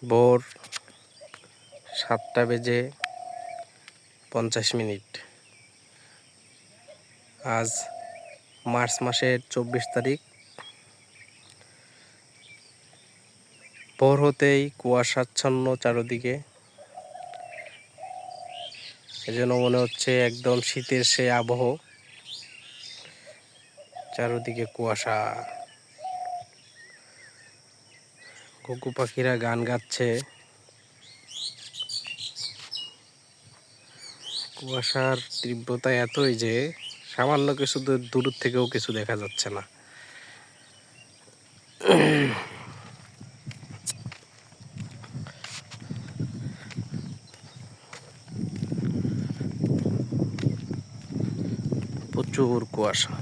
ভোর 7:50 আজ মার্চ মাসের 24 তারিখ। ভোর হতেই কুয়াশাচ্ছন্ন চারদিকে, এজন্য মনে হচ্ছে একদম শীতের সেই আবহ। চারদিকে কুয়াশা, ঘুঘু পাখিরা গান গাচ্ছে। কুয়াশার তীব্রতা এতই যে সামান্য কিছু দূর থেকেও কিছু দেখা যাচ্ছে না। প্রচুর কুয়াশা।